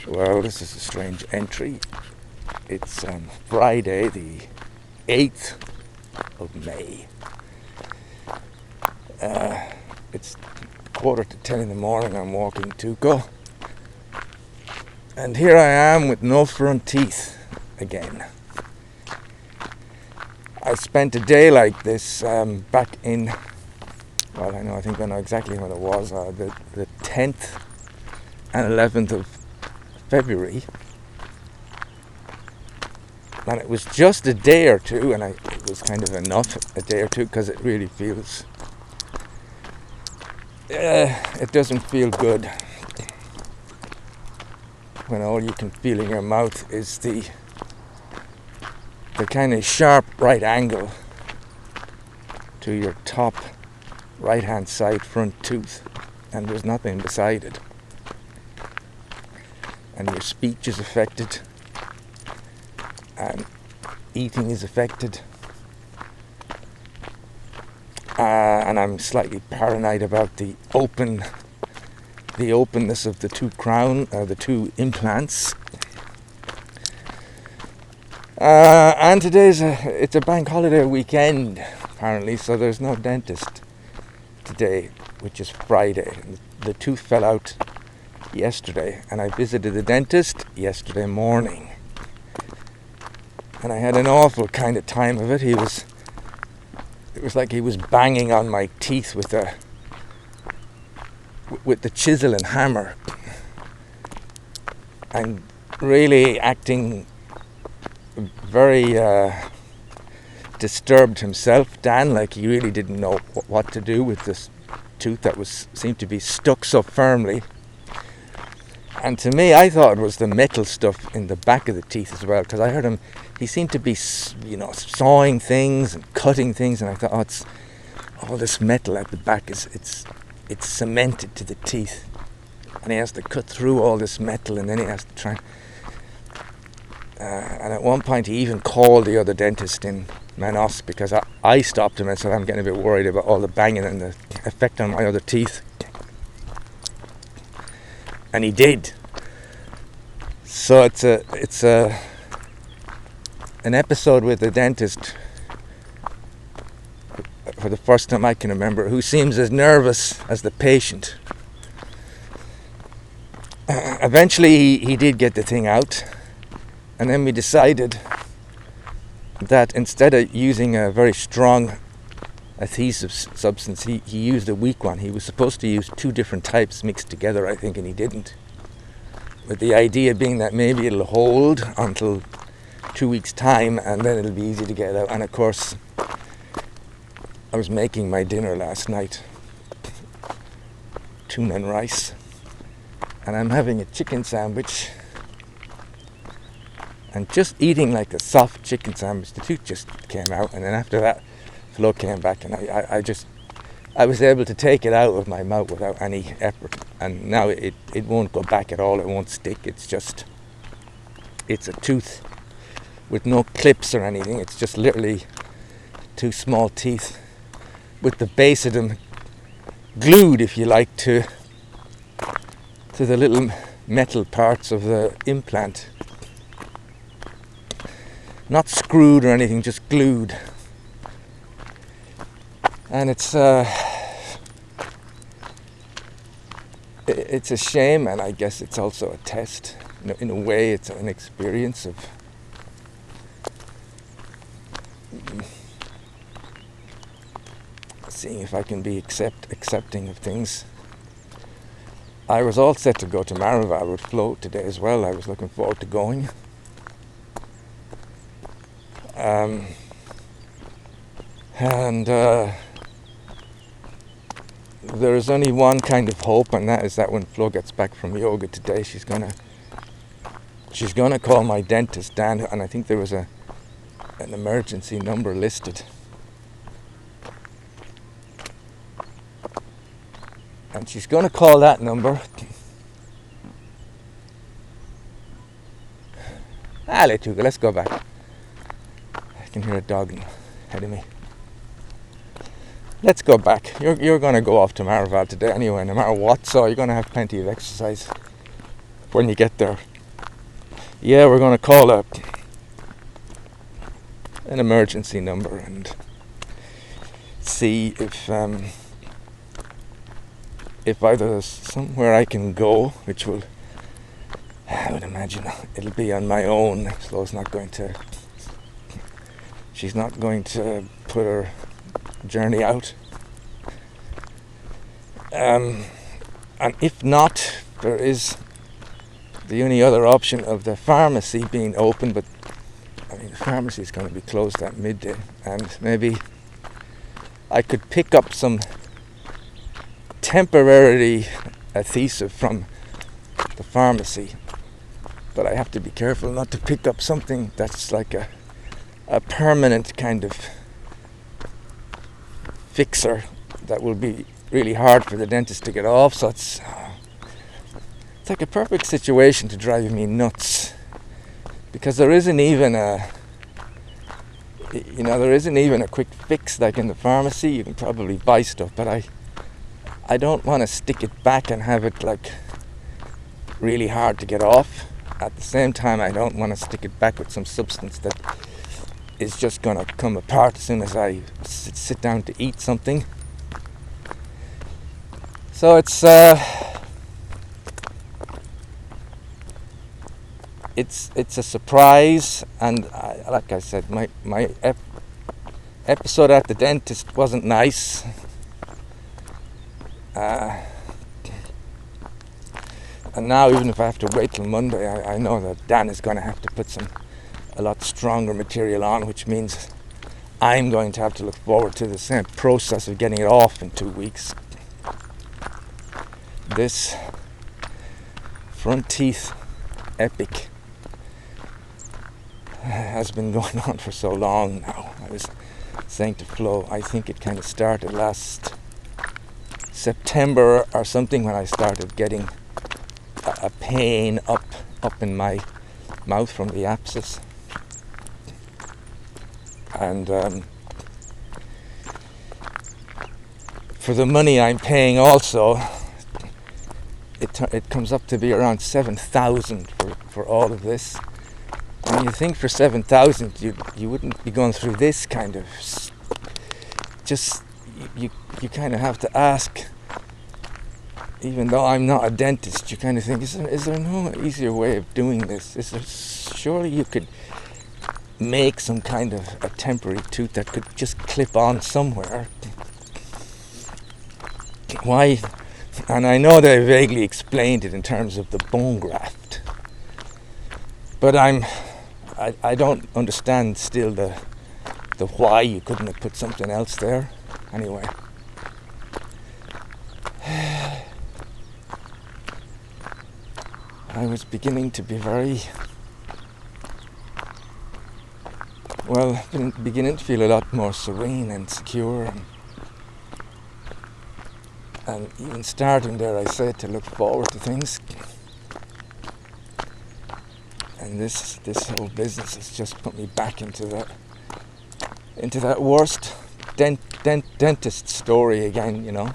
Well, this is a strange entry. It's Friday, the 8th of May. It's 9:45 in the morning. I'm walking Tuco. And here I am with no front teeth again. I spent a day like this back in, well, I think I know exactly when it was, the 10th and 11th of February. And it was just a day or two, and it was kind of enough, a day or two, because it really feels, it doesn't feel good when all you can feel in your mouth is the kind of sharp right angle to your top right hand side front tooth, and there's nothing beside it, and your speech is affected, and eating is affected, and I'm slightly paranoid about the openness of the the two implants. And today's it's a bank holiday weekend apparently, so there's no dentist today, which is Friday. The tooth fell out yesterday, and I visited the dentist yesterday morning, and I had an awful kind of time of it. It was like he was banging on my teeth with the chisel and hammer, and really acting very disturbed himself, Dan, like he really didn't know what to do with this tooth that seemed to be stuck so firmly. And to me, I thought it was the metal stuff in the back of the teeth as well, because I heard him, he seemed to be, sawing things and cutting things, and I thought, it's all this metal at the back it's cemented to the teeth, and he has to cut through all this metal, and then he has to try. And at one point, he even called the other dentist in Manos, because I stopped him and said, I'm getting a bit worried about all the banging and the effect on my other teeth. And he did. So it's an episode with the dentist, for the first time I can remember, who seems as nervous as the patient. Eventually he did get the thing out, and then we decided that instead of using a very strong adhesive substance, he used a weak one. He was supposed to use two different types mixed together, I think, and he didn't. With the idea being that maybe it'll hold until 2 weeks' time, and then it'll be easy to get out. And of course, I was making my dinner last night, tuna and rice, and I'm having a chicken sandwich, and just eating like a soft chicken sandwich, the tooth just came out, and then after that, flow came back, and I was able to take it out of my mouth without any effort, and now it won't go back at all. It won't stick. It's a tooth with no clips or anything. It's just literally two small teeth with the base of them glued, if you like, to the little metal parts of the implant. Not screwed or anything, just glued. And it's a shame, and I guess it's also a test. In a way, it's an experience of seeing if I can be accepting of things. I was all set to go to Maraval with Flo today as well. I was looking forward to going. There is only one kind of hope, and that is that when Flo gets back from yoga today, she's gonna call my dentist, Dan, and I think there was an emergency number listed. And she's gonna call that number. Let's go back. I can hear a dog ahead of me. Let's go back. You're going to go off to Maraval today anyway, no matter what, so you're going to have plenty of exercise when you get there. yeah, we're going to call up an emergency number and see if either there's somewhere I can go, which will, I would imagine it'll be on my own, so she's not going to put her journey out. And if not, there is the only other option of the pharmacy being open, but I mean the pharmacy is going to be closed at midday, and maybe I could pick up some temporarily adhesive from the pharmacy, but I have to be careful not to pick up something that's like a permanent kind of fixer that will be really hard for the dentist to get off. So it's like a perfect situation to drive me nuts, because there isn't even a quick fix like in the pharmacy. You can probably buy stuff, but I don't want to stick it back and have it like really hard to get off. At the same time, I don't want to stick it back with some substance that is just going to come apart as soon as I sit down to eat something. So it's a surprise, and like I said, my episode at the dentist wasn't nice. And now, even if I have to wait till Monday, I know that Dan is going to have to put a lot stronger material on, which means I'm going to have to look forward to the same process of getting it off in 2 weeks. This front teeth epic has been going on for so long now. I was saying to Flo, I think it kind of started last September or something, when I started getting a pain up in my mouth from the abscess. And for the money I'm paying also, it comes up to be around 7,000 for all of this. And you think for 7,000 you wouldn't be going through this kind of, just you kind of have to ask. Even though I'm not a dentist, you kind of think, is there no easier way of doing this? Surely you could make some kind of a temporary tooth that could just clip on somewhere. Why? And I know they vaguely explained it in terms of the bone graft, but I don't understand still the why you couldn't have put something else there. Anyway. I was beginning to be beginning to feel a lot more serene and secure, and even starting, dare I say, to look forward to things. And this whole business has just put me back into that worst dentist story again, you know.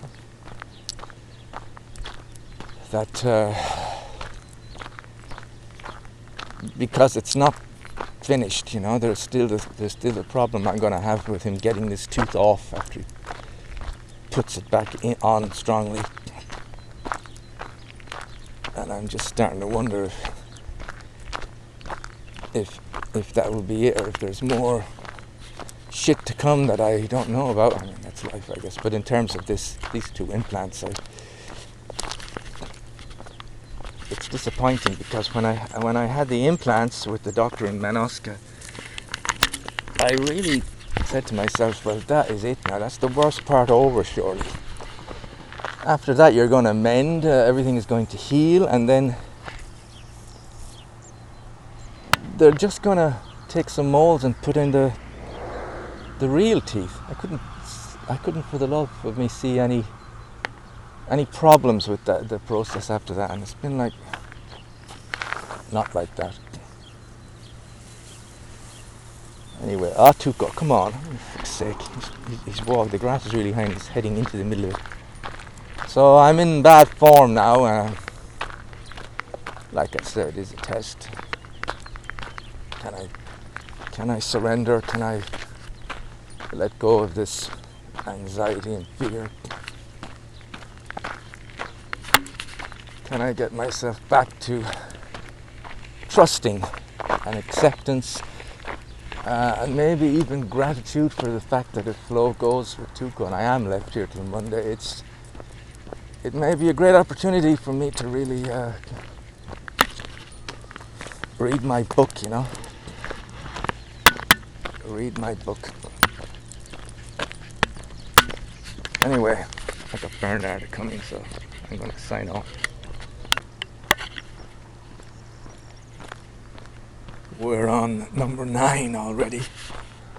That because it's not finished, you know, there's still a problem I'm going to have with him getting this tooth off after he puts it back on strongly. And I'm just starting to wonder if that will be it, or if there's more shit to come that I don't know about. I mean, that's life, I guess. But in terms of these two implants, it's disappointing, because when I had the implants with the doctor in Manosca, I really said to myself, well, that is it now. That's the worst part over, surely. After that, you're going to mend, everything is going to heal, and then they're just going to take some molds and put in the real teeth. I couldn't for the love of me see any problems with the process after that, and it's been like not like that. Anyway, Tuco, come on, for fuck's sake. He's walking. The grass is really high and he's heading into the middle of it. So I'm in bad form now. Like I said, it is a test. Can I surrender? Can I let go of this anxiety and fear? Can I get myself back to trusting and acceptance, and maybe even gratitude for the fact that if Flo goes with Tuco and I am left here till Monday, it may be a great opportunity for me to really read my book, read my book. Anyway, I got Bernard coming, so I'm going to sign off. We're on number 9 already.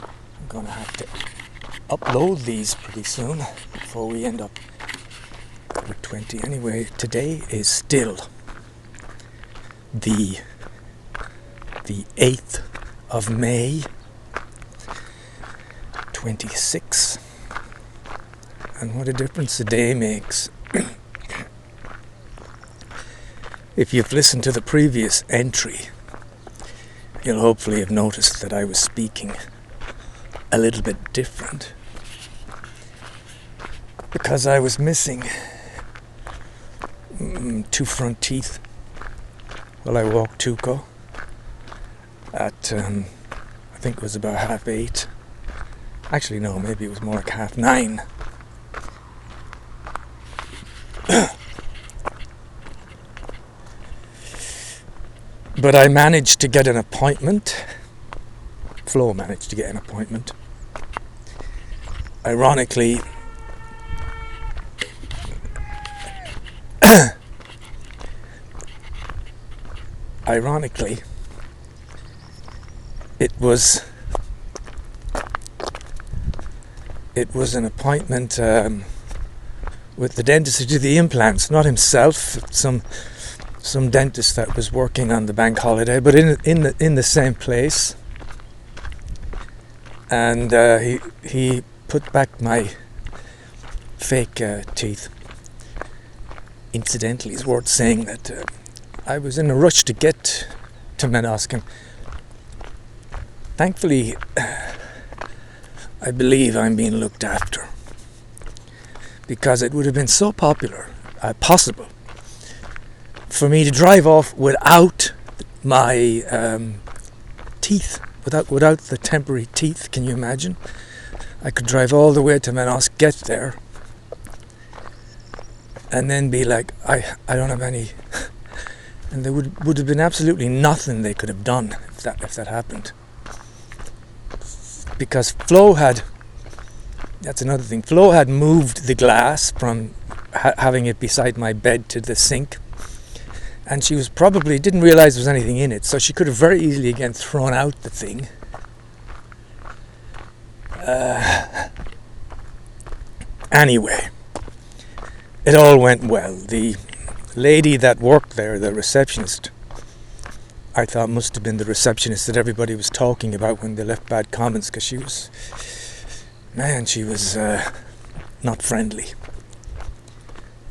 I'm going to have to upload these pretty soon before we end up with 20. Anyway, today is still the 8th of May 26. And what a difference a day makes. If you've listened to the previous entry, you'll hopefully have noticed that I was speaking a little bit different, because I was missing 2 front teeth while I walked Tuco at I think it was about 8:30. Actually no, maybe it was more like 9:30. But I managed to get an appointment. Flo managed to get an appointment. Ironically, it was an appointment with the dentist who did the implants, not himself, some dentist that was working on the bank holiday, but in the same place. And he put back my fake teeth. Incidentally, it's worth saying that I was in a rush to get to Menoskin. Thankfully, I believe I'm being looked after, because it would have been so possible for me to drive off without my teeth, without the temporary teeth. Can you imagine? I could drive all the way to Manos, get there, and then be like, I don't have any, and there would have been absolutely nothing they could have done if that happened. Because that's another thing, Flo had moved the glass from having it beside my bed to the sink, and she was probably didn't realize there was anything in it, so she could have very easily again thrown out the thing. Anyway, it all went well. The lady that worked there, the receptionist, I thought must have been the receptionist that everybody was talking about when they left bad comments, because she was not friendly.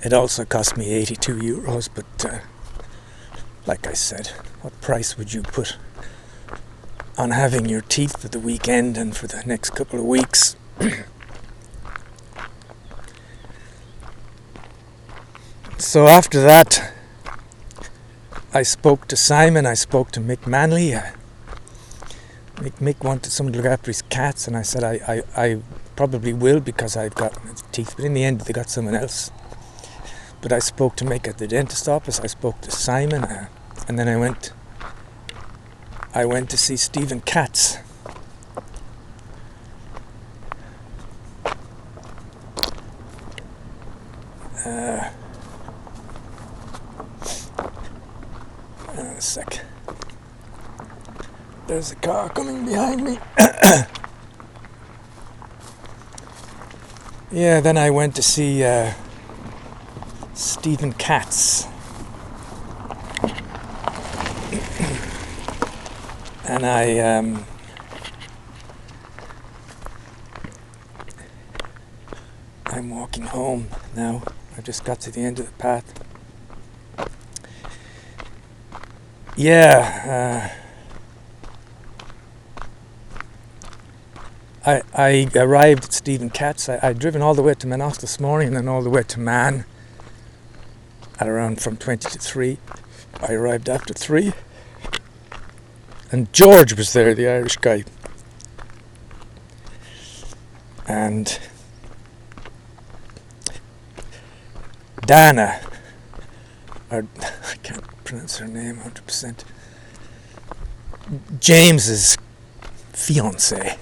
It also cost me €82, but like I said, what price would you put on having your teeth for the weekend and for the next couple of weeks? So after that, I spoke to Simon, I spoke to Mick Manley. Mick wanted someone to look after his cats, and I said I probably will, because I've got teeth, but in the end they got someone else. But I spoke to Mick at the dentist office, I spoke to Simon, and then I went to see Stephen Katz. A sec. There's a car coming behind me. Yeah, then I went to see Stephen Katz. And I'm walking home now. I just got to the end of the path. Yeah, I arrived at Stephen Katz. I'd driven all the way to Manos this morning and then all the way to Man at around from 20 to 3. I arrived after 3. And George was there, the Irish guy. And Dana, or I can't pronounce her name 100%, James's fiancée.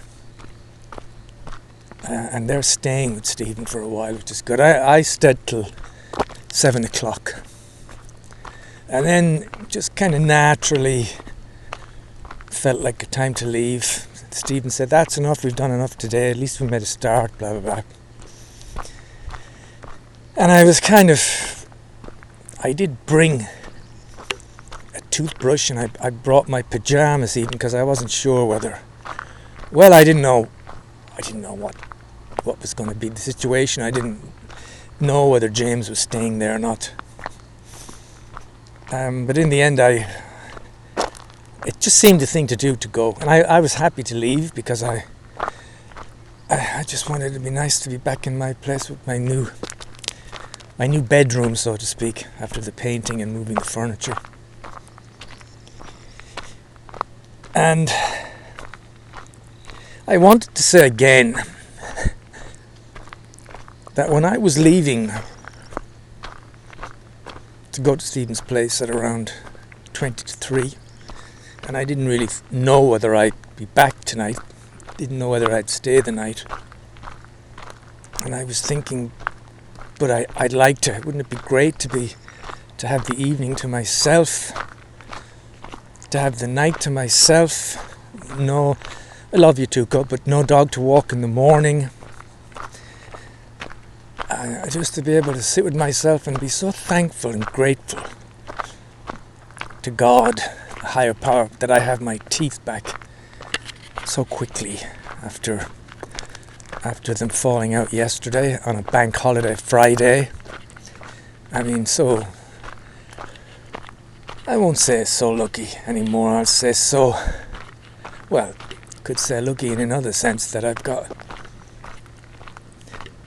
And they're staying with Stephen for a while, which is good. I stayed till 7 o'clock. And then just kind of naturally felt like a time to leave. Stephen said, that's enough, we've done enough today, at least we made a start, blah, blah, blah. And I was I did bring a toothbrush, and I brought my pajamas even, because I wasn't sure whether, well, I didn't know what was going to be the situation. I didn't know whether James was staying there or not. But in the end, it just seemed the thing to do to go. And I was happy to leave, because I just wanted it to be nice to be back in my place with my new bedroom, so to speak, after the painting and moving the furniture. And I wanted to say again that when I was leaving to go to Stephen's place at around 20 to 3, and I didn't really know whether I'd be back tonight, didn't know whether I'd stay the night, and I was thinking, but I'd like to, wouldn't it be great to have the evening to myself, to have the night to myself? No, I love you too, but no dog to walk in the morning. Just to be able to sit with myself and be so thankful and grateful to God, the higher power, that I have my teeth back so quickly after them falling out yesterday on a bank holiday Friday. I mean, so I won't say so lucky anymore. I'll say so, well, could say lucky in another sense that I've got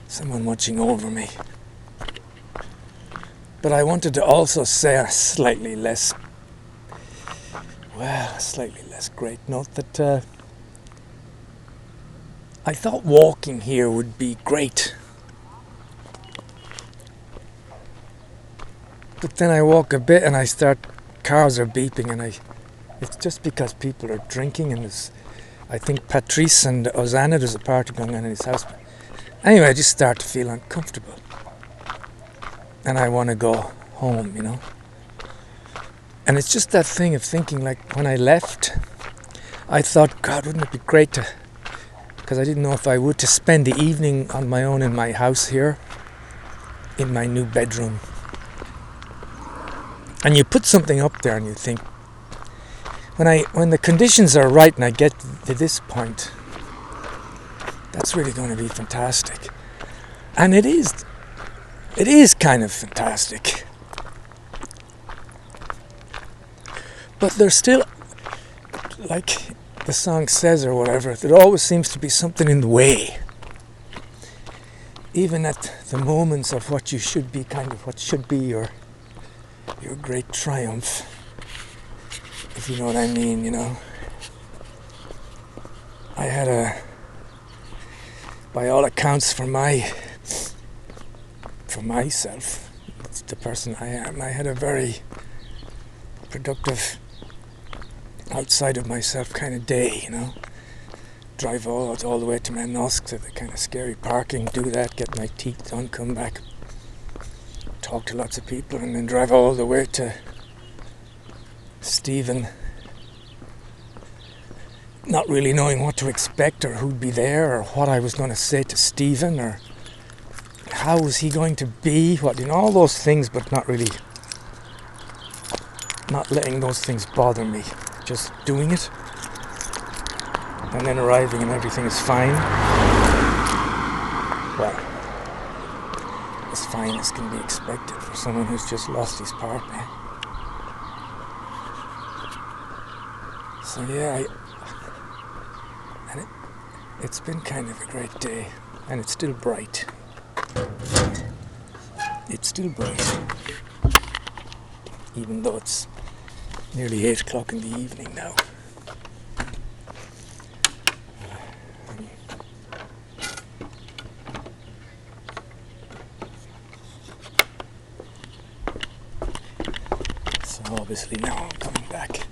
someone watching over me. But I wanted to also say a slightly less great note that I thought walking here would be great. But then I walk a bit and cars are beeping, and it's just because people are drinking, and I think Patrice and Ozana, there's a party going on in his house. Anyway, I just start to feel uncomfortable. And I want to go home, And it's just that thing of thinking, like, when I left, I thought, God, wouldn't it be great to, because I didn't know if I would, to spend the evening on my own in my house here, in my new bedroom. And you put something up there and you think, when the conditions are right and I get to this point, that's really going to be fantastic. And it is kind of fantastic. But there's still, like the song says or whatever, there always seems to be something in the way. Even at the moments of what you should be, kind of what should be your great triumph, if you know what I mean, I had by all accounts, for myself, the person I am, I had a very productive, outside of myself kind of day, Drive all the way to Manosque, to the kind of scary parking, do that, get my teeth done, come back, talk to lots of people, and then drive all the way to Stephen, not really knowing what to expect or who'd be there or what I was going to say to Stephen or how was he going to be, all those things, but not letting those things bother me, just doing it and then arriving and everything is fine. Well, as fine as can be expected for someone who's just lost his partner. So yeah, It's been kind of a great day, and it's still bright. It's still bright, even though it's nearly 8 o'clock in the evening now. So obviously now I'm coming back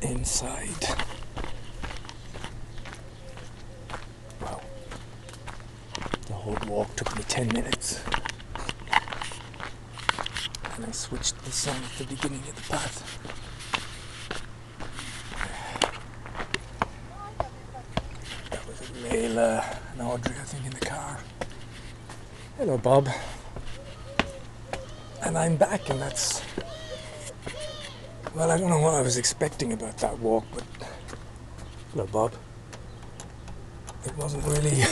inside. Wow. The whole walk took me 10 minutes. And I switched the song at the beginning of the path. That was Layla and Audrey, I think, in the car. Hello, Bob. And I'm back, and that's... Well, I don't know what I was expecting about that walk, but... Hello, Bob. It wasn't really...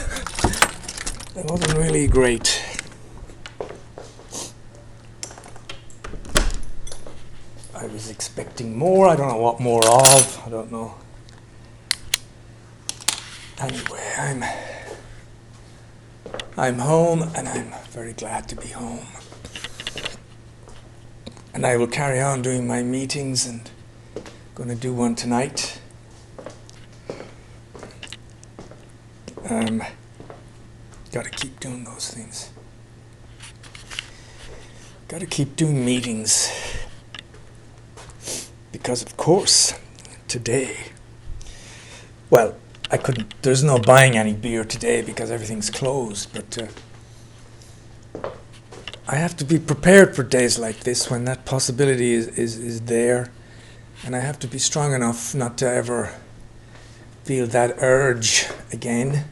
it wasn't really great. I was expecting more. I don't know what more of. I don't know. Anyway, I'm home, and I'm very glad to be home. And I will carry on doing my meetings, and going to do one tonight. Got to keep doing those things. Got to keep doing meetings. Because of course, today, well, I couldn't, there's no buying any beer today because everything's closed, but I have to be prepared for days like this when that possibility is there, and I have to be strong enough not to ever feel that urge again.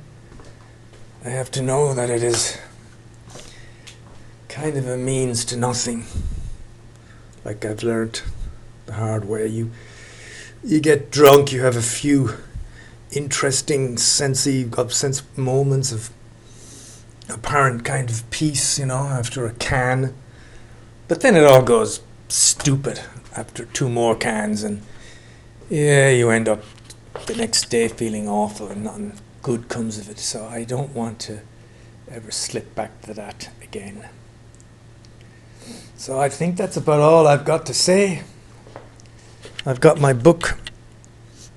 I have to know that it is kind of a means to nothing, like I've learned the hard way. You get drunk, you have a few interesting sense moments of apparent kind of peace, after a can, but then it all goes stupid after 2 more cans, and yeah, you end up the next day feeling awful and nothing good comes of it. So I don't want to ever slip back to that again. So I think that's about all I've got to say. I've got my book,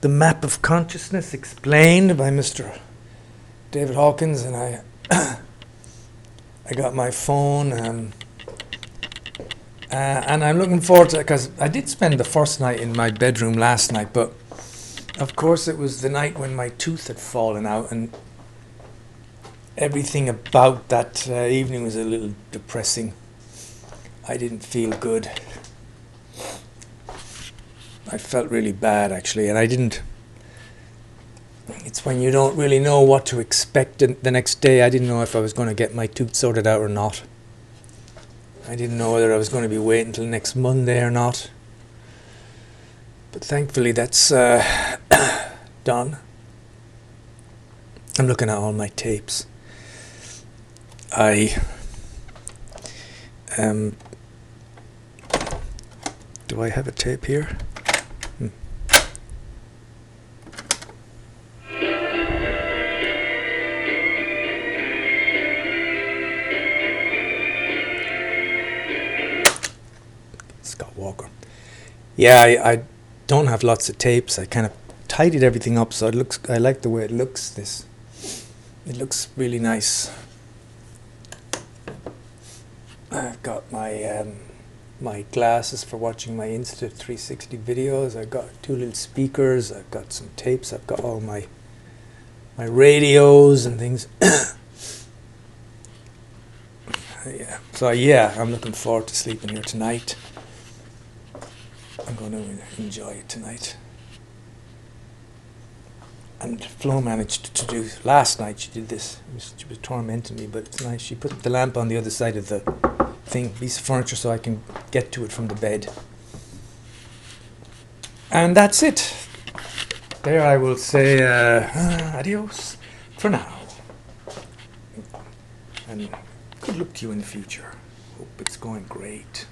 The Map of Consciousness Explained, by Mr. David Hawkins, and I got my phone, and I'm looking forward to it, because I did spend the first night in my bedroom last night, but of course it was the night when my tooth had fallen out, and everything about that evening was a little depressing. I didn't feel good. I felt really bad, actually, and I didn't... It's when you don't really know what to expect the next day. I didn't know if I was going to get my tooth sorted out or not. I didn't know whether I was going to be waiting until next Monday or not. But thankfully that's done. I'm looking at all my tapes. Do I have a tape here? Scott Walker. Yeah, I don't have lots of tapes. I kind of tidied everything up, so it looks. I like the way it looks. It looks really nice. I've got my my glasses for watching my Insta 360 videos. I've got 2 little speakers. I've got some tapes. I've got all my radios and things. Yeah. So yeah, I'm looking forward to sleeping here tonight. I'm going to enjoy it tonight. And Flo managed to do last night. She did this. She was tormenting me, but it's nice. She put the lamp on the other side of the piece of furniture, so I can get to it from the bed. And that's it. There, I will say adios for now. And good luck to you in the future. Hope it's going great.